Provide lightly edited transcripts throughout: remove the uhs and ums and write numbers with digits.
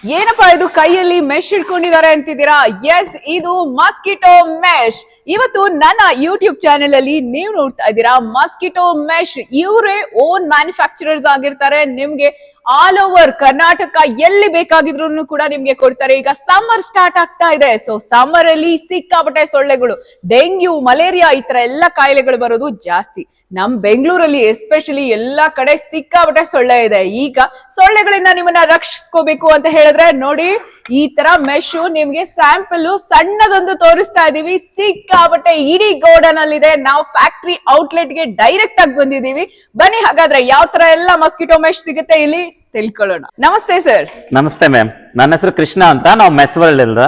ಏನಪ್ಪಾ ಇದು ಕೈಯಲ್ಲಿ ಮೆಶ್ ಇಟ್ಕೊಂಡಿದ್ದಾರೆ ಅಂತಿದ್ದೀರಾ? ಎಸ್, ಇದು ಮಸ್ಕಿಟೋ ಮೆಶ್. ಇವತ್ತು ನನ್ನ ಯೂಟ್ಯೂಬ್ ಚಾನೆಲ್ ಅಲ್ಲಿ ನೀವು ನೋಡ್ತಾ ಇದ್ದೀರಾ ಮಸ್ಕಿಟೋ ಮೆಶ್. ಇವರೇ ಓನ್ ಮ್ಯಾನುಫ್ಯಾಕ್ಚರರ್ಸ್ ಆಗಿರ್ತಾರೆ. ನಿಮ್ಗೆ ಆಲ್ ಓವರ್ ಕರ್ನಾಟಕ ಎಲ್ಲಿ ಬೇಕಾಗಿದ್ರು ಕೂಡ ನಿಮ್ಗೆ ಕೊಡ್ತಾರೆ. ಈಗ ಸಮ್ಮರ್ ಸ್ಟಾರ್ಟ್ ಆಗ್ತಾ ಇದೆ. ಸೊ ಸಮ್ಮರ್ ಅಲ್ಲಿ ಸಿಕ್ಕಾಪಟ್ಟೆ ಸೊಳ್ಳೆಗಳು, ಡೆಂಗ್ಯೂ, ಮಲೇರಿಯಾ ಈ ತರ ಎಲ್ಲ ಕಾಯಿಲೆಗಳು ಬರೋದು ಜಾಸ್ತಿ. ನಮ್ ಬೆಂಗಳೂರಲ್ಲಿ ಎಸ್ಪೆಷಲಿ ಎಲ್ಲಾ ಕಡೆ ಸಿಕ್ಕಾಪಟ್ಟೆ ಸೊಳ್ಳೆ ಇದೆ. ಈಗ ಸೊಳ್ಳೆಗಳಿಂದ ನಿಮ್ಮನ್ನ ರಕ್ಷಿಸ್ಕೋಬೇಕು ಅಂತ ಹೇಳಿದ್ರೆ ನೋಡಿ, ಈ ತರ ಮೆಶ್ ನಿಮ್ಗೆ ಸ್ಯಾಂಪಲ್ ಸಣ್ಣದೊಂದು ತೋರಿಸ್ತಾ ಇದೀವಿ. ಸಿಕ್ಕಾಪಟ್ಟೆ ಇಡೀ ಗೋಡನ್ ಅಲ್ಲಿ ಇದೆ. ನಾವು ಫ್ಯಾಕ್ಟರಿ ಔಟ್ಲೆಟ್ ಗೆ ಡೈರೆಕ್ಟ್ ಆಗಿ ಬಂದಿದೀವಿ. ಬನ್ನಿ ಹಾಗಾದ್ರೆ ಯಾವ ತರ ಎಲ್ಲ ಮಸ್ಕಿಟೋ ಮೆಶ್ ಸಿಗುತ್ತೆ ಇಲ್ಲಿ ತಿಳ್ಕೊಳ್ಳೋಣ. ನಮಸ್ತೆ ಸರ್. ನಮಸ್ತೆ ಮ್ಯಾಮ್, ನನ್ನ ಹೆಸರು ಕೃಷ್ಣ ಅಂತ. ನಾವು ಮೆಸ್ ವರ್ಲ್ಡ್ ಇಲ್ಲ,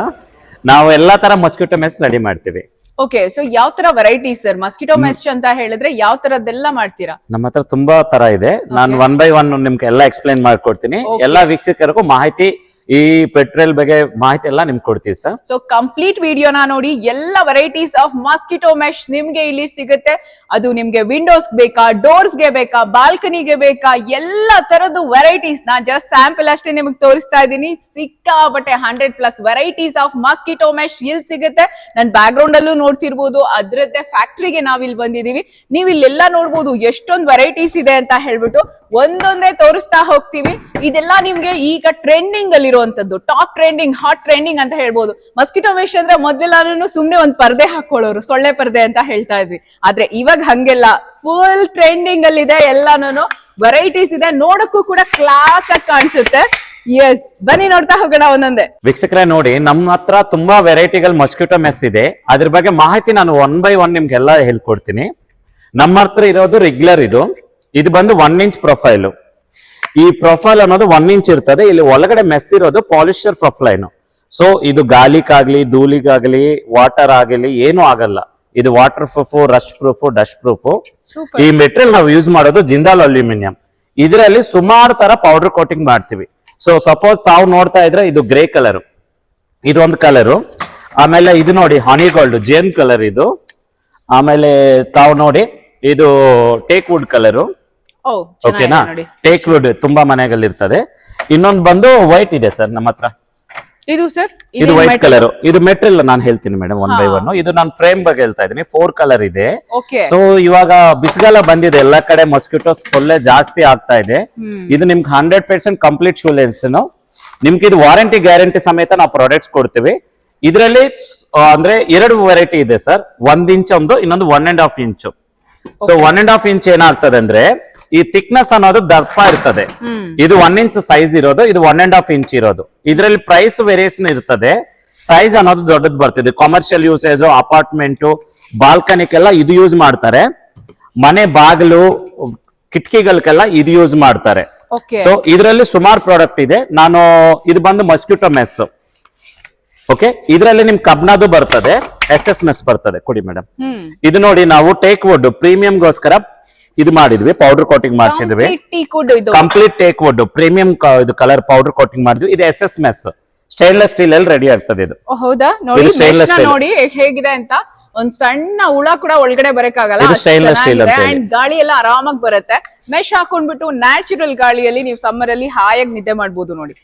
ನಾವು ಎಲ್ಲಾ ತರ ಮಸ್ಕಿಟೋ ಮೆಸ್ ರೆಡಿ ಮಾಡ್ತೀವಿ. ಓಕೆ, ಸೊ ಯಾವ ತರ ವೆರೈಟೀಸ್ ಸರ್ ಮಸ್ಕಿಟೋ ಮೆಶ್ ಅಂತ ಹೇಳಿದ್ರೆ ಯಾವ ತರದ್ದೆಲ್ಲ ಮಾಡ್ತೀರಾ? ನಮ್ಮ ಹತ್ರ ತುಂಬಾ ತರ ಇದೆ. ನಾನು 1 by 1 ನಿಮ್ಗೆ ಎಲ್ಲ ಎಕ್ಸ್ಪ್ಲೈನ್ ಮಾಡ್ಕೊಡ್ತೀನಿ. ಎಲ್ಲಾ ವೀಕ್ಷಕರಿಗೂ ಮಾಹಿತಿ, ಈ ಪೆಟ್ರೋಲ್ ಬಗ್ಗೆ ಮಾಹಿತಿ ಎಲ್ಲ ನಿಮ್ಗೆ ಕೊಡ್ತೀವಿ ಸರ್. ಸೊ ಕಂಪ್ಲೀಟ್ ವಿಡಿಯೋನ ನೋಡಿ. ಎಲ್ಲ ವೆರೈಟೀಸ್ ಆಫ್ ಮಸ್ಕಿಟೋ ಮೆಶ್ ನಿಮ್ಗೆ ಇಲ್ಲಿ ಸಿಗುತ್ತೆ. ಅದು ನಿಮ್ಗೆ ವಿಂಡೋಸ್ ಬೇಕಾ, ಡೋರ್ಸ್ ಗೆ ಬೇಕಾ, ಬಾಲ್ಕನಿಗೆ ಬೇಕಾ, ಎಲ್ಲ ತರದ್ದು ವೆರೈಟೀಸ್ ನಾ ಜಸ್ಟ್ ಸ್ಯಾಂಪಲ್ ಅಷ್ಟೇ ನಿಮ್ಗೆ ತೋರಿಸ್ತಾ ಇದ್ದೀನಿ. ಸಿಕ್ಕಾಪಟ್ಟೆ 100+ ವೆರೈಟೀಸ್ ಆಫ್ ಮಸ್ಕಿಟೋ ಮೆಶ್ ಇಲ್ಲಿ ಸಿಗುತ್ತೆ. ನನ್ ಬ್ಯಾಕ್ ಗ್ರೌಂಡ್ ಅಲ್ಲೂ ನೋಡ್ತಿರ್ಬೋದು, ಅದ್ರದ್ದೇ ಫ್ಯಾಕ್ಟ್ರಿಗೆ ನಾವ್ ಇಲ್ಲಿ ಬಂದಿದೀವಿ. ನೀವ್ ಇಲ್ಲೆಲ್ಲ ನೋಡ್ಬೋದು ಎಷ್ಟೊಂದು ವೆರೈಟೀಸ್ ಇದೆ ಅಂತ ಹೇಳ್ಬಿಟ್ಟು ಒಂದೊಂದೇ ತೋರಿಸ್ತಾ ಹೋಗ್ತೀವಿ. ಇದೆಲ್ಲ ನಿಮ್ಗೆ ಈಗ ಟ್ರೆಂಡಿಂಗ್ ಅಲ್ಲಿ ಇರುವಂತದ್ದು, ಟಾಪ್ ಟ್ರೆಂಡಿಂಗ್, ಹಾಟ್ ಟ್ರೆಂಡಿಂಗ್ ಅಂತ ಹೇಳ್ಬೋದು. ಮಸ್ಕಿಟೋ ಮೆಶ್ ಅಂದ್ರೆ ಮೊದಲೆಲ್ಲಾನು ಸುಮ್ನೆ ಒಂದ್ ಪರ್ದೆ ಹಾಕೊಳ್ಳೋರು, ಸೊಳ್ಳೆ ಪರ್ದೆ ಅಂತ ಹೇಳ್ತಾ ಇದ್ವಿ. ಆದ್ರೆ ಇವಾಗ ಹಂಗೆಲ್ಲ ಫುಲ್ ಟ್ರೆಂಡಿಂಗ್ ಅಲ್ಲಿ ಇದೆ. ಎಲ್ಲಾನು ವೆರೈಟೀಸ್ ಇದೆ, ನೋಡಕ್ಕೂ ಕೂಡ ಕ್ಲಾಸ್ ಆಗಿ ಕಾಣಿಸುತ್ತೆ. ಎಸ್, ಬನ್ನಿ ನೋಡ್ತಾ ಹೋಗೋಣ ಒಂದೊಂದೇ. ವೀಕ್ಷಕರೇ ನೋಡಿ, ನಮ್ಮ ಹತ್ರ ತುಂಬಾ ವೆರೈಟಿಗಳು ಮಸ್ಕಿಟೋ ಮೆಸ್ ಇದೆ. ಅದ್ರ ಬಗ್ಗೆ ಮಾಹಿತಿ ನಾನು 1 by 1 ನಿಮ್ಗೆಲ್ಲ ಹೇಳ್ಕೊಡ್ತೀನಿ. ನಮ್ಮ ಹತ್ರ ಇರೋದು ರೆಗ್ಯುಲರ್, ಇದು ಬಂದು 1 ಇಂಚ್ ಪ್ರೊಫೈಲ್. ಈ ಪ್ರೊಫೈಲ್ ಅನ್ನೋದು 1 ಇಂಚ್ ಇರ್ತದೆ. ಇಲ್ಲಿ ಒಳಗಡೆ ಮೆಸ್ ಇರೋದು ಪಾಲಿಸ್ಟರ್ ಪ್ರೊಫೈಲ್. ಸೊ ಇದು ಗಾಳಿಗಾಗ್ಲಿ, ಧೂಳಿಗಾಗ್ಲಿ, ವಾಟರ್ ಆಗಲಿ ಏನು ಆಗಲ್ಲ. ಇದು water proof, Rust proof, dust proof. ಈ ಮೆಟೀರಿಯಲ್ ನಾವು ಯೂಸ್ ಮಾಡೋದು ಜಿಂದಾಲ್ ಅಲ್ಯೂಮಿನಿಯಂ. ಇದರಲ್ಲಿ ಸುಮಾರು ತರ ಪೌಡರ್ ಕೋಟಿಂಗ್ ಮಾಡ್ತೀವಿ. ಸೊ ಸಪೋಸ್ ತಾವು ನೋಡ್ತಾ ಇದ್ರೆ ಇದು ಗ್ರೇ ಕಲರ್, ಇದು ಒಂದು ಕಲರು. ಆಮೇಲೆ ಇದು ನೋಡಿ ಹನಿ ಗೋಲ್ಡ್, ಜೇನ್ ಕಲರ್ ಇದು. ಆಮೇಲೆ ತಾವು ನೋಡಿ ಇದು ಟೇಕ್ ವುಡ್ ಕಲರು. ಓಕೆನಾ? ಟೇಕ್ ವುಡ್ ತುಂಬಾ ಮನೆಗಳಲ್ಲಿ ಇರ್ತದೆ. ಇನ್ನೊಂದು ಬಂದು ವೈಟ್ ಇದೆ ಸರ್ ನಮ್ಮ ಹತ್ರ. ಇದು ಸರ್, ಇದು ವೈಟ್ ಕಲರ್. ಇದು ಮೆಟೀರಿಯಲ್ ನಾನು ಹೇಳ್ತೀನಿ ಮೇಡಮ್ 1 by 1. ಇದು ನಾನು ಫ್ರೇಮ್ ಬಗ್ಗೆ ಹೇಳ್ತಾ ಇದ್ದೀನಿ. 4 ಕಲರ್ ಇದೆ. ಸೊ ಇವಾಗ ಬಿಸಿಗಾಲ ಬಂದಿದೆ, ಎಲ್ಲಾ ಕಡೆ ಮಸ್ಕಿಟೋಸ್ ಸೊಳ್ಳೆ ಜಾಸ್ತಿ ಆಗ್ತಾ ಇದೆ. ಇದು ನಿಮ್ಗೆ 100% ಕಂಪ್ಲೀಟ್ ಶೂಲೆನ್ಸ್. ನಿಮ್ಗೆ ಇದು ವಾರಂಟಿ ಗ್ಯಾರಂಟಿ ಸಮೇತ ನಾವು ಪ್ರಾಡಕ್ಟ್ಸ್ ಕೊಡ್ತೀವಿ. ಇದರಲ್ಲಿ ಅಂದ್ರೆ 2 ವೆರೈಟಿ ಇದೆ ಸರ್. 1 ಇಂಚ್ ಒಂದು, ಇನ್ನೊಂದು 1.5 ಇಂಚ್. ಸೊ 1.5 ಇಂಚ್ ಏನಾಗ್ತದೆ ಅಂದ್ರೆ ಈ ಥಿಕ್ನೆಸ್ ಅನ್ನೋದು ದಪ್ಪ ಇರ್ತದೆ. ಇದು 1 ಇಂಚ್ ಸೈಜ್ ಇರೋದು, ಇದು 1.5 ಇಂಚ್ ಇರೋದು. ಇದರಲ್ಲಿ ಪ್ರೈಸ್ ವೇರಿಯೇಷನ್ ಇರ್ತದೆ. ಸೈಜ್ ಅನ್ನೋದು ದೊಡ್ಡದು ಬರ್ತದೆ. ಕಮರ್ಷಿಯಲ್ ಯೂಸೇಜ್, ಅಪಾರ್ಟ್ಮೆಂಟ್, ಬಾಲ್ಕನಿಗೆಲ್ಲ ಇದು ಯೂಸ್ ಮಾಡ್ತಾರೆ. ಮನೆ ಬಾಗಿಲು, ಕಿಟಕಿಗಳಿಗೆಲ್ಲ ಇದು ಯೂಸ್ ಮಾಡ್ತಾರೆ. ಸೊ ಇದರಲ್ಲಿ ಸುಮಾರು ಪ್ರಾಡಕ್ಟ್ ಇದೆ. ನಾನು ಇದು ಬಂದು ಮಸ್ಕಿಟೋ ಮೆಸ್. ಓಕೆ, ಇದರಲ್ಲಿ ನಿಮ್ ಕಬ್ನದು ಬರ್ತದೆ, SS ಮೆಸ್ ಬರ್ತದೆ. ಕೊಡಿ ಮೇಡಮ್. ಇದು ನೋಡಿ, ನಾವು ಟೇಕ್ ವುಡ್ ಪ್ರೀಮಿಯಂ ಗೋಸ್ಕರ ಇದು ಮಾಡಿದ್ವಿ, powder coating ಮಾಡಿಸಿದ್ವಿ. Complete take wood premium ಇದು ಕಲರ್ ಪೌಡರ್ ಕೋಟಿಂಗ್ ಮಾಡಿದ್ವಿ. ಇದು SS ಮೆಸ್ ಸ್ಟೇನ್ಲೆಸ್ ಸ್ಟೀಲ್ ಅಲ್ಲಿ ರೆಡಿ ಆಗ್ತದೆ. ಇದು ಹೌದಾ? ನೋಡಿ ಹೇಗಿದೆ ಅಂತ. ಒಂದ್ ಸಣ್ಣ ಹುಳ ಕೂಡ ಒಳಗಡೆ ಬರಕ್ಕಾಗಲ್ಲ, ಗಾಳಿ ಎಲ್ಲ ಆರಾಮಾಗಿ ಬರುತ್ತೆ. ಮೆಶ್ ಹಾಕೊಂಡ್ಬಿಟ್ಟು ನ್ಯಾಚುರಲ್ ಗಾಳಿಯಲ್ಲಿ ನೀವು ಸಮ್ಮರ್ ಅಲ್ಲಿ ಹಾಯಾಗಿ ನಿದ್ದೆ ಮಾಡ್ಬೋದು. ನೋಡಿ,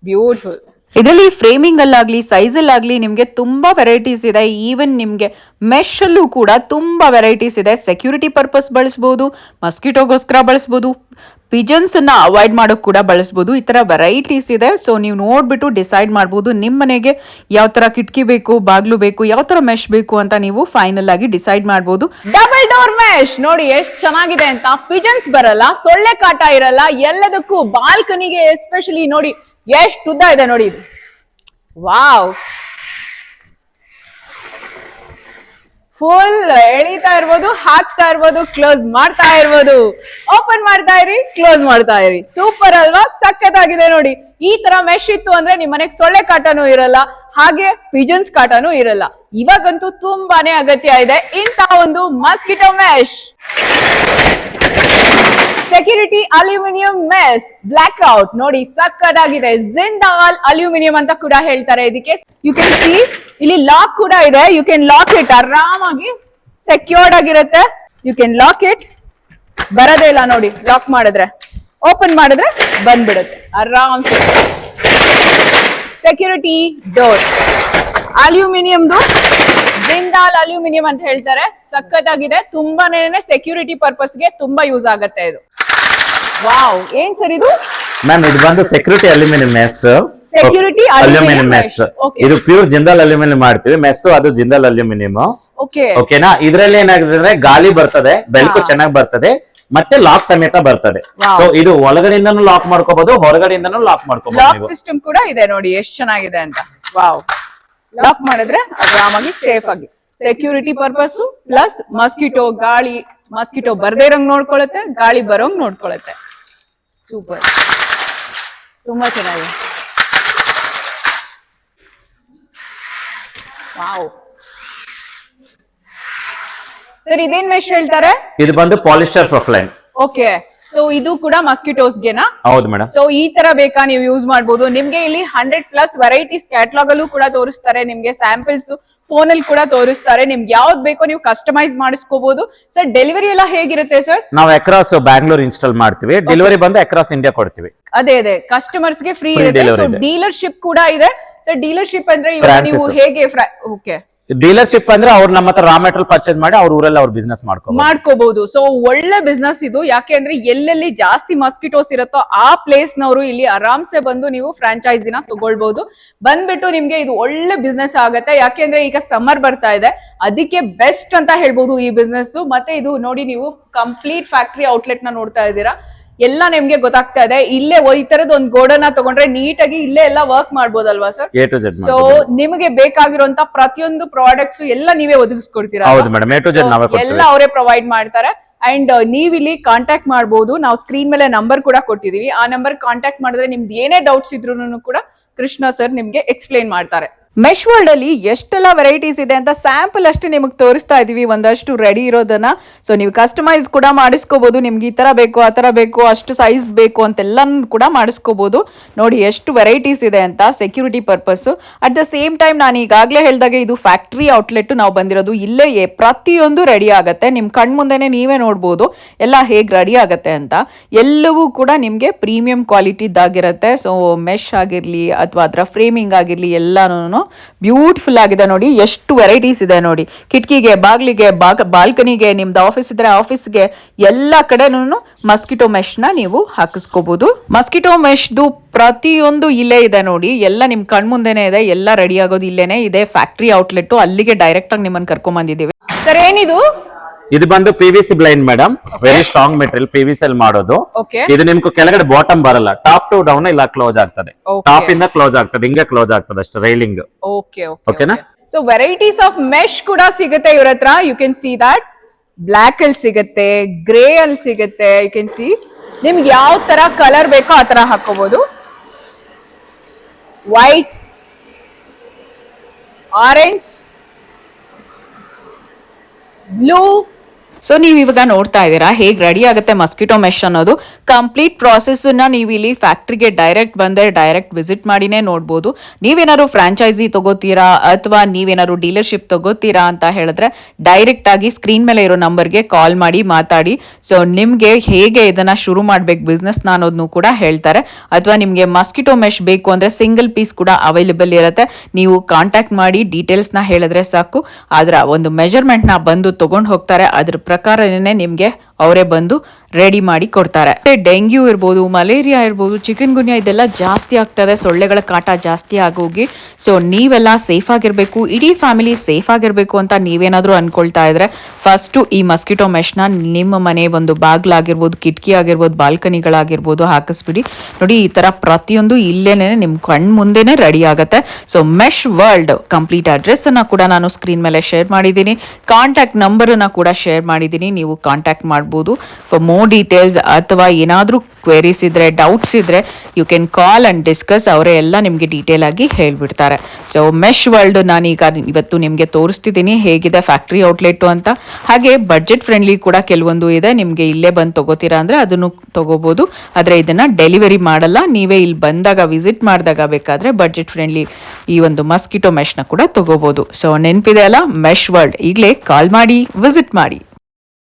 ಬ್ಯೂಟಿಫುಲ್. ಇದರಲ್ಲಿ ಫ್ರೇಮಿಂಗ್ ಅಲ್ಲಾಗ್ಲಿ, ಸೈಜ್ ಅಲ್ಲಾಗ್ಲಿ ನಿಮ್ಗೆ ತುಂಬಾ ವೆರೈಟೀಸ್ ಇದೆ. ಈವನ್ ನಿಮ್ಗೆ ಮೆಶ್ ಅಲ್ಲೂ ಕೂಡ ತುಂಬಾ ವೆರೈಟೀಸ್ ಇದೆ. ಸೆಕ್ಯೂರಿಟಿ ಪರ್ಪಸ್ ಬಳಸಬಹುದು, ಮಸ್ಕಿಟೋಗೋಸ್ಕರ ಬಳಸಬಹುದು, ಪಿಜನ್ಸ್ ಅನ್ನ ಅವಾಯ್ಡ್ ಮಾಡೋಕ್ ಕೂಡ ಬಳಸಬಹುದು. ಈ ತರ ವೆರೈಟೀಸ್ ಇದೆ. ಸೊ ನೀವು ನೋಡ್ಬಿಟ್ಟು ಡಿಸೈಡ್ ಮಾಡಬಹುದು ನಿಮ್ ಮನೆಗೆ ಯಾವ ತರ ಕಿಟಕಿ ಬೇಕು, ಬಾಗ್ಲು ಬೇಕು, ಯಾವ ತರ ಮೆಶ್ ಬೇಕು ಅಂತ ನೀವು ಫೈನಲ್ ಆಗಿ ಡಿಸೈಡ್ ಮಾಡಬಹುದು. ಡಬಲ್ ಡೋರ್ ಮೆಶ್ ನೋಡಿ ಎಷ್ಟು ಚೆನ್ನಾಗಿದೆ ಅಂತ. ಪಿಜನ್ಸ್ ಬರಲ್ಲ, ಸೊಳ್ಳೆ ಕಾಟ ಇರಲ್ಲ, ಎಲ್ಲದಕ್ಕೂ ಬಾಲ್ಕನಿಗೆ ಎಸ್ಪೆಷಲಿ ನೋಡಿ ಎಷ್ಟು ಉದ್ದ ಇದೆ ನೋಡಿ ಇದು. ವಾವ್, ಫುಲ್ ಎಳಿತಾ ಇರ್ಬೋದು, ಹಾಕ್ತಾ ಇರ್ಬೋದು, ಕ್ಲೋಸ್ ಮಾಡ್ತಾ ಇರ್ಬೋದು. ಓಪನ್ ಮಾಡ್ತಾ ಇರಿ, ಕ್ಲೋಸ್ ಮಾಡ್ತಾ ಇರಿ. ಸೂಪರ್ ಅಲ್ವಾ? ಸಖತ್ತಾಗಿದೆ ನೋಡಿ. ಈ ತರ ಮೆಶ್ ಇತ್ತು ಅಂದ್ರೆ ನಿಮ್ ಮನೆಗೆ ಸೊಳ್ಳೆ ಕಾಟನೂ ಇರಲ್ಲ, ಹಾಗೆ ಪಿಜನ್ಸ್ ಕಾಟನೂ ಇರಲ್ಲ. ಇವಾಗಂತೂ ತುಂಬಾನೇ ಅಗತ್ಯ ಇದೆ ಇಂತ ಒಂದು mosquito mesh. Security aluminium mesh block out ನೋಡಿ, ಸಕ್ಕದಾಗಿದೆ. ಜಿಂದಾಲ್ ಅಲ್ಯೂಮಿನಿಯಂ ಅಂತ ಕೂಡ ಹೇಳ್ತಾರೆ ಇದಕ್ಕೆ. ಯು ಕ್ಯಾನ್ ಸಿ ಇಲ್ಲಿ ಲಾಕ್ ಕೂಡ ಇದೆ. ಯು ಕ್ಯಾನ್ ಲಾಕ್ ಇಟ್, ಆರಾಮಾಗಿ ಸೆಕ್ಯೂರ್ಡ್ ಆಗಿರುತ್ತೆ. ಯು ಕ್ಯಾನ್ ಲಾಕ್ ಇಟ್, ಬರೋದೇ ಇಲ್ಲ ನೋಡಿ. ಲಾಕ್ ಮಾಡಿದ್ರೆ, ಓಪನ್ ಮಾಡಿದ್ರೆ ಬಂದ್ಬಿಡುತ್ತೆ ಆರಾಮ್ಸೆ. ಸೆಕ್ಯೂರಿಟಿ ಡೋರ್ ಅಲ್ಯೂಮಿನಿಯಂದು ಜಿಂದಾಲ್ ಅಲ್ಯೂಮಿನಿಯಂ ಅಂತ ಹೇಳ್ತಾರೆ. ಸಖತ್ತಾಗಿದೆ, ತುಂಬಾನೇ ಸೆಕ್ಯೂರಿಟಿ ಪರ್ಪಸ್ ಗೆ ತುಂಬಾ ಯೂಸ್ ಆಗತ್ತೆ ಇದು. ವಾವ್, ಏನ್ ಸರ್ ಇದು? ಮ್ಯಾಮ್ ಇದು ಬಂದು security aluminium mesh. Security aluminium mesh. ಇದು ಪ್ಯೂರ್ ಜಿಂದಾಲ್ ಅಲ್ಯೂಮಿನಿಯಂ ಮಾಡ್ತೀವಿ. ಮೆಸ್ ಅದು ಜಿಂದಾಲ್ ಅಲ್ಯೂಮಿನಿಯಂ. ಓಕೆನಾ? ಇದ್ರಲ್ಲಿ ಏನಾಗಿದೆ ಅಂದ್ರೆ ಗಾಳಿ ಬರ್ತದೆ, ಬೆಳಕು ಚೆನ್ನಾಗಿ ಬರ್ತದೆ, ಮತ್ತೆ ಲಾಕ್ ಸಮೇತ ಬರ್ತದೆ. ಸೊ ಇದು ಒಳಗಡೆಯಿಂದನೂ ಲಾಕ್ ಮಾಡ್ಕೋಬಹುದು, ಹೊರಗಡೆಯಿಂದನೂ ಲಾಕ್ ಮಾಡ್ಕೋಬಹುದು. ಲಾಕ್ ಸಿಸ್ಟಮ್ ಕೂಡ ಇದೆ ನೋಡಿ ಎಷ್ಟು ಚೆನ್ನಾಗಿದೆ ಅಂತ. ವಾವ್, ಲಾಕ್ ಮಾಡಿದ್ರೆ ಆರಾಮಾಗಿ ಸೇಫ್ ಆಗಿ ಸೆಕ್ಯೂರಿಟಿ ಪರ್ಪಸ್ ಪ್ಲಸ್ ಮಸ್ಕಿಟೋ ಗಾಳಿ ಮಸ್ಕಿಟೋ ಬರ್ದೇ ಇರಂಗ್ ನೋಡ್ಕೊಳುತ್ತೆ, ಗಾಳಿ ಬರೋಂಗ್ ನೋಡ್ಕೊಳುತ್ತೆ. ಸೂಪರ್, ತುಂಬಾ ಚೆನ್ನಾಗಿದೆ. ವಾವ್ ಸರ್, ಇದೇನ್ ಮೆಶ್ ಹೇಳ್ತಾರೆ? ಇದು ಬಂದು ಪಾಲಿಸ್ಟರ್ ಪ್ರೊಫೈಲ್. ಓಕೆ, ಸೊ ಇದು ಕೂಡ ಮಸ್ಕಿಟೋಸ್ಗೆನಾ? ಹೌದು ಮೇಡಮ್. ಸೊ ಈ ತರ ಬೇಕಾ ನೀವು ಯೂಸ್ ಮಾಡಬಹುದು. ನಿಮ್ಗೆ ಇಲ್ಲಿ 100+ ವೆರೈಟೀಸ್ ಕ್ಯಾಟಲಾಗ್ ಅಲ್ಲೂ ಕೂಡ ತೋರಿಸ್ತಾರೆ, ನಿಮ್ಗೆ ಸ್ಯಾಂಪಲ್ಸ್ ಫೋನ್ ಅಲ್ಲಿ ಕೂಡ ತೋರಿಸ್ತಾರೆ. ನಿಮ್ಗೆ ಯಾವ್ದು ಬೇಕೋ ನೀವು ಕಸ್ಟಮೈಸ್ ಮಾಡಿಸ್ಕೋಬಹುದು. ಸರ್ ಡೆಲಿವರಿ ಎಲ್ಲ ಹೇಗಿರುತ್ತೆ ಸರ್? ನಾವು ಅಕ್ರಾಸ್ ಬ್ಯಾಂಗ್ಳೂರ್ ಇನ್ಸ್ಟಾಲ್ ಮಾಡ್ತೀವಿ, ಡೆಲಿವರಿ ಬಂದು ಅಕ್ರಾಸ್ ಇಂಡಿಯಾ ಕೊಡ್ತೀವಿ. ಅದೇ ಕಸ್ಟಮರ್ಸ್ ಗೆ ಫ್ರೀ ಇರುತ್ತೆ. ಡೀಲರ್ಶಿಪ್ ಕೂಡ ಇದೆ ಸರ್. ಡೀಲರ್ಶಿಪ್ ಅಂದ್ರೆ ಇವಾಗ ನೀವು ಹೇಗೆ? ಓಕೆ, ಡೀಲರ್ಶಿಪ್ ಅಂದ್ರೆ ಅವ್ರು ನಮ್ಮ ಹತ್ರ ರಾ ಮೆಟೀರಿಯಲ್ ಪರ್ಚೇಸ್ ಮಾಡಿ ಅವ್ರ ಊರಲ್ಲಿ ಅವ್ರ ಬಿಸ್ನೆಸ್ ಮಾಡ್ಕೋಬಹುದು. ಸೊ ಒಳ್ಳೆ ಬಿಸ್ನೆಸ್ ಇದು. ಯಾಕೆ ಅಂದ್ರೆ ಎಲ್ಲೆಲ್ಲಿ ಜಾಸ್ತಿ ಮಸ್ಕಿಟೋಸ್ ಇರುತ್ತೋ ಆ ಪ್ಲೇಸ್ ನವರು ಇಲ್ಲಿ ಆರಾಮ್ಸೆ ಬಂದು ನೀವು ಫ್ರಾಂಚೈಸಿನ ತಗೊಳ್ಬಹುದು. ಬಂದ್ಬಿಟ್ಟು ನಿಮ್ಗೆ ಇದು ಒಳ್ಳೆ ಬಿಸ್ನೆಸ್ ಆಗತ್ತೆ. ಯಾಕೆಂದ್ರೆ ಈಗ ಸಮ್ಮರ್ ಬರ್ತಾ ಇದೆ, ಅದಕ್ಕೆ ಬೆಸ್ಟ್ ಅಂತ ಹೇಳ್ಬೋದು ಈ ಬಿಸ್ನೆಸ್. ಮತ್ತೆ ಇದು ನೋಡಿ, ನೀವು ಕಂಪ್ಲೀಟ್ ಫ್ಯಾಕ್ಟರಿ ಔಟ್ಲೆಟ್ ನ ನೋಡ್ತಾ ಇದ್ದೀರಾ. ಎಲ್ಲ ನಿಮ್ಗೆ ಗೊತ್ತಾಗ್ತಾ ಇದೆ. ಇಲ್ಲೇ ಈ ತರದ ಒಂದು ಗೋಡನ್ನ ತಗೊಂಡ್ರೆ ನೀಟಾಗಿ ಇಲ್ಲೇ ಎಲ್ಲ ವರ್ಕ್ ಮಾಡ್ಬೋದಲ್ವಾ ಸರ್? ಸೊ ನಿಮಗೆ ಬೇಕಾಗಿರುವಂತ ಪ್ರತಿಯೊಂದು ಪ್ರಾಡಕ್ಟ್ಸ್ ಎಲ್ಲ ನೀವೇ ಒದಗಿಸ್ಕೊಡ್ತೀರಾ? ಎಲ್ಲ ಅವರೇ ಪ್ರೊವೈಡ್ ಮಾಡ್ತಾರೆ. ಅಂಡ್ ನೀವ್ ಇಲ್ಲಿ ಕಾಂಟ್ಯಾಕ್ಟ್ ಮಾಡಬಹುದು. ನಾವು ಸ್ಕ್ರೀನ್ ಮೇಲೆ ನಂಬರ್ ಕೂಡ ಕೊಟ್ಟಿದೀವಿ. ಆ ನಂಬರ್ ಕಾಂಟ್ಯಾಕ್ಟ್ ಮಾಡಿದ್ರೆ ನಿಮ್ದು ಏನೇ ಡೌಟ್ಸ್ ಇದ್ರು ಕೂಡ ಕೃಷ್ಣ ಸರ್ ನಿಮ್ಗೆ ಎಕ್ಸ್ಪ್ಲೈನ್ ಮಾಡ್ತಾರೆ. ಮೆಶ್ ವರ್ಲ್ಡ್ ಅಲ್ಲಿ ಎಷ್ಟೆಲ್ಲ ವೆರೈಟೀಸ್ ಇದೆ ಅಂತ ಸ್ಯಾಂಪಲ್ ಅಷ್ಟು ನಿಮಗೆ ತೋರಿಸ್ತಾ ಇದೀವಿ, ಒಂದಷ್ಟು ರೆಡಿ ಇರೋದನ್ನ. ಸೊ ನೀವು ಕಸ್ಟಮೈಸ್ ಕೂಡ ಮಾಡಿಸ್ಕೋಬಹುದು. ನಿಮ್ಗೆ ಈ ತರ ಬೇಕು, ಆ ತರ ಬೇಕು, ಅಷ್ಟು ಸೈಜ್ ಬೇಕು ಅಂತೆಲ್ಲ ಕೂಡ ಮಾಡಿಸ್ಕೋಬಹುದು. ನೋಡಿ ಎಷ್ಟು ವೆರೈಟೀಸ್ ಇದೆ ಅಂತ security purpose. At the same time ನಾನು ಈಗಾಗಲೇ ಹೇಳಿದಾಗೆ ಇದು ಫ್ಯಾಕ್ಟ್ರಿ ಔಟ್ಲೆಟ್ ನಾವು ಬಂದಿರೋದು. ಇಲ್ಲೇ ಪ್ರತಿಯೊಂದು ರೆಡಿ ಆಗತ್ತೆ, ನಿಮ್ ಕಣ್ ಮುಂದೆನೆ ನೀವೇ ನೋಡ್ಬೋದು ಎಲ್ಲ ಹೇಗೆ ರೆಡಿ ಆಗತ್ತೆ ಅಂತ. ಎಲ್ಲವೂ ಕೂಡ ನಿಮ್ಗೆ ಪ್ರೀಮಿಯಂ ಕ್ವಾಲಿಟಿದಾಗಿರುತ್ತೆ. ಸೊ ಮೆಶ್ ಆಗಿರ್ಲಿ ಅಥವಾ ಅದರ ಫ್ರೇಮಿಂಗ್ ಆಗಿರ್ಲಿ ಎಲ್ಲಾನು ಬ್ಯೂಟಿಫುಲ್ ಆಗಿದೆ. ನೋಡಿ ಎಷ್ಟು ವೆರೈಟೀಸ್ ಇದೆ ನೋಡಿ. ಕಿಟಕಿಗೆ, ಬಾಗ್ಲಿಗೆ, ಬಾಲ್ಕನಿಗೆ, ನಿಮ್ದು ಆಫೀಸ್ ಇದ್ರೆ ಆಫೀಸ್ಗೆ ಎಲ್ಲ ಕಡೆನೂ ಮಸ್ಕಿಟೋ ಮೆಶ್ ನ ನೀವು ಹಾಕಿಸ್ಕೋಬಹುದು. ಮಸ್ಕಿಟೋ ಮೆಶ್ದು ಪ್ರತಿಯೊಂದು ಇಲ್ಲೇ ಇದೆ ನೋಡಿ. ಎಲ್ಲ ನಿಮ್ ಕಣ್ಮುಂದೆನೆ ಇದೆ, ಎಲ್ಲ ರೆಡಿ ಆಗೋದು ಇಲ್ಲೇನೆ ಇದೆ. ಫ್ಯಾಕ್ಟ್ರಿ ಔಟ್ಲೆಟ್, ಅಲ್ಲಿಗೆ ಡೈರೆಕ್ಟ್ ಆಗಿ ನಿಮ್ಮನ್ನ ಕರ್ಕೊಂಡ್ ಬಂದಿದ್ದೀವಿ. ಸರ್ ಏನಿದು? ಇದು ಬಂದು PVC blind madam, very strong material. PVC ಅಲ್ಲಿ ಮಾಡೋದು. ಇದು ನಿಮ್ಗೆ ಕೆಳಗಡೆ ಬಾಟಮ್ ಬರಲ್ಲ, ಟಾಪ್ ಟು ಡೌನ್ ಇಲ್ಲ ಕ್ಲೋಸ್ ಆಗ್ತದೆ. ಟಾಪ್ ಇಂದ ಕ್ಲೋಸ್ ಆಗ್ತದೆ, ಹಿಂಗೆ ಕ್ಲೋಸ್ ಆಗ್ತದೆ ಅಷ್ಟೇ ರೈಲಿಂಗ್. ಓಕೆನಾ? ಸೊ ವೆರೈಟೀಸ್ ಆಫ್ ಮೆಶ್ ಕೂಡ ಸಿಗುತ್ತೆ ಇವ್ರ ಹತ್ರ. You can see that block ಅಲ್ಲಿ ಸಿಗುತ್ತೆ, ಗ್ರೇ ಅಲ್ಲಿ ಸಿಗುತ್ತೆ. ಯು ಕ್ಯಾನ್ ಸಿ ನಿಮ್ಗೆ ಯಾವ ತರ ಕಲರ್ ಬೇಕೋ ಆ ತರ ಹಾಕೋಬಹುದು. White, orange, blue. ಸೊ ನೀವು ಇವಾಗ ನೋಡ್ತಾ ಇದ್ದೀರಾ ಹೇಗೆ ರೆಡಿ ಆಗುತ್ತೆ ಮಸ್ಕಿಟೋ ಮೆಶ್ ಅನ್ನೋದು. ಕಂಪ್ಲೀಟ್ ಪ್ರಾಸೆಸ್ ನೀವು ಇಲ್ಲಿ ಫ್ಯಾಕ್ಟ್ರಿಗೆ ಡೈರೆಕ್ಟ್ ಬಂದ್ರೆ ಡೈರೆಕ್ಟ್ ವಿಸಿಟ್ ಮಾಡಿನೇ ನೋಡ್ಬೋದು. ನೀವೇನಾದ್ರು ಫ್ರಾಂಚೈಸಿ ತಗೋತೀರಾ ಅಥವಾ ನೀವೇನಾದ್ರು ಡೀಲರ್ಶಿಪ್ ತಗೋತೀರಾ ಅಂತ ಹೇಳಿದ್ರೆ ಡೈರೆಕ್ಟ್ ಆಗಿ ಸ್ಕ್ರೀನ್ ಮೇಲೆ ಇರೋ ನಂಬರ್ಗೆ ಕಾಲ್ ಮಾಡಿ ಮಾತಾಡಿ. ಸೊ ನಿಮ್ಗೆ ಹೇಗೆ ಇದನ್ನ ಶುರು ಮಾಡ್ಬೇಕು ಬಿಸ್ನೆಸ್ ಅನ್ನೋದನ್ನು ಕೂಡ ಹೇಳ್ತಾರೆ. ಅಥವಾ ನಿಮ್ಗೆ ಮಸ್ಕಿಟೋ ಮೆಶ್ ಬೇಕು ಅಂದ್ರೆ ಸಿಂಗಲ್ ಪೀಸ್ ಕೂಡ ಅವೈಲೇಬಲ್ ಇರುತ್ತೆ. ನೀವು ಕಾಂಟ್ಯಾಕ್ಟ್ ಮಾಡಿ ಡೀಟೇಲ್ಸ್ ನ ಹೇಳಿದ್ರೆ ಸಾಕು, ಅದರ ಒಂದು ಮೆಜರ್ಮೆಂಟ್ ನ ಬಂದು ತಗೊಂಡು ಹೋಗ್ತಾರೆ. ಅದ್ರ ಪ್ರಕಾರನೇ ನಿಮ್ಗೆ ಅವರೇ ಬಂದು ರೆಡಿ ಮಾಡಿ ಕೊಡ್ತಾರೆ. ಡೆಂಗ್ಯೂ ಇರ್ಬೋದು, ಮಲೇರಿಯಾ ಇರ್ಬೋದು, ಚಿಕನ್ ಗುನ್ಯಾ ಇದೆಲ್ಲ ಜಾಸ್ತಿ ಆಗ್ತದೆ, ಸೊಳ್ಳೆಗಳ ಕಾಟ ಜಾಸ್ತಿ ಆಗೋಗಿ. ಸೊ ನೀವೆಲ್ಲ ಸೇಫ್ ಆಗಿರ್ಬೇಕು, ಇಡೀ ಫ್ಯಾಮಿಲಿ ಸೇಫ್ ಆಗಿರ್ಬೇಕು ಅಂತ ನೀವೇನಾದ್ರೂ ಅನ್ಕೊಳ್ತಾ ಇದ್ರೆ ಫಸ್ಟ್ ಈ ಮಸ್ಕಿಟೋ ಮೆಶ್ನ ನಿಮ್ಮ ಮನೆ ಒಂದು ಬಾಗ್ಲಾಗಿರ್ಬೋದು, ಕಿಟಕಿ ಆಗಿರ್ಬೋದು, ಬಾಲ್ಕನಿಗಳಾಗಿರ್ಬೋದು ಹಾಕಿಸ್ಬಿಡಿ. ನೋಡಿ ಈ ತರ ಪ್ರತಿಯೊಂದು ಇಲ್ಲೇನೆ ನಿಮ್ ಕಣ್ ಮುಂದೆನೆ ರೆಡಿ ಆಗುತ್ತೆ. So mesh world complete address ಅನ್ನ ಕೂಡ ನಾನು ಸ್ಕ್ರೀನ್ ಮೇಲೆ ಶೇರ್ ಮಾಡಿದ್ದೀನಿ, ಕಾಂಟ್ಯಾಕ್ಟ್ ನಂಬರ್ ಅನ್ನ ಕೂಡ ಶೇರ್ ಮಾಡಿದ್ದೀನಿ. ನೀವು ಕಾಂಟ್ಯಾಕ್ಟ್ ಮಾಡಬಹುದು ಫಾರ್ ಮೋರ್ ಡೀಟೇಲ್ಸ್. ಅಥವಾ ಏನಾದ್ರೂ ಕ್ವೆರೀಸ್ ಇದ್ರೆ, ಡೌಟ್ಸ್ ಇದ್ರೆ you can call and discuss. ಅವರೇ ಎಲ್ಲ ನಿಮ್ಗೆ ಡೀಟೇಲ್ ಆಗಿ ಹೇಳ್ಬಿಡ್ತಾರೆ. ಸೊ ಮೆಶ್ ವರ್ಲ್ಡ್ ನಾನೀಗ ಇವತ್ತು ನಿಮ್ಗೆ ತೋರಿಸ್ತಿದ್ದೀನಿ ಹೇಗಿದೆ ಫ್ಯಾಕ್ಟ್ರಿ ಔಟ್ಲೆಟ್ ಅಂತ. ಹಾಗೆ ಬಡ್ಜೆಟ್ ಫ್ರೆಂಡ್ಲಿ ಕೂಡ ಕೆಲವೊಂದು ಇದೆ. ನಿಮ್ಗೆ ಇಲ್ಲೇ ಬಂದು ತಗೋತೀರಾ ಅಂದ್ರೆ ಅದನ್ನು ತಗೋಬಹುದು, ಆದ್ರೆ ಇದನ್ನ ಡೆಲಿವರಿ ಮಾಡಲ್ಲ. ನೀವೇ ಇಲ್ಲಿ ಬಂದಾಗ ವಿಸಿಟ್ ಮಾಡಿದಾಗ ಬೇಕಾದ್ರೆ ಬಡ್ಜೆಟ್ ಫ್ರೆಂಡ್ಲಿ ಈ ಒಂದು ಮಸ್ಕಿಟೋ ಮೆಶ್ ನ ಕೂಡ ತಗೋಬಹುದು. ಸೊ ನೆನಪಿದೆ ಅಲ್ಲ, ಮೆಶ್ ವರ್ಲ್ಡ್. ಈಗಲೇ ಕಾಲ್ ಮಾಡಿ, ವಿಸಿಟ್ ಮಾಡಿ.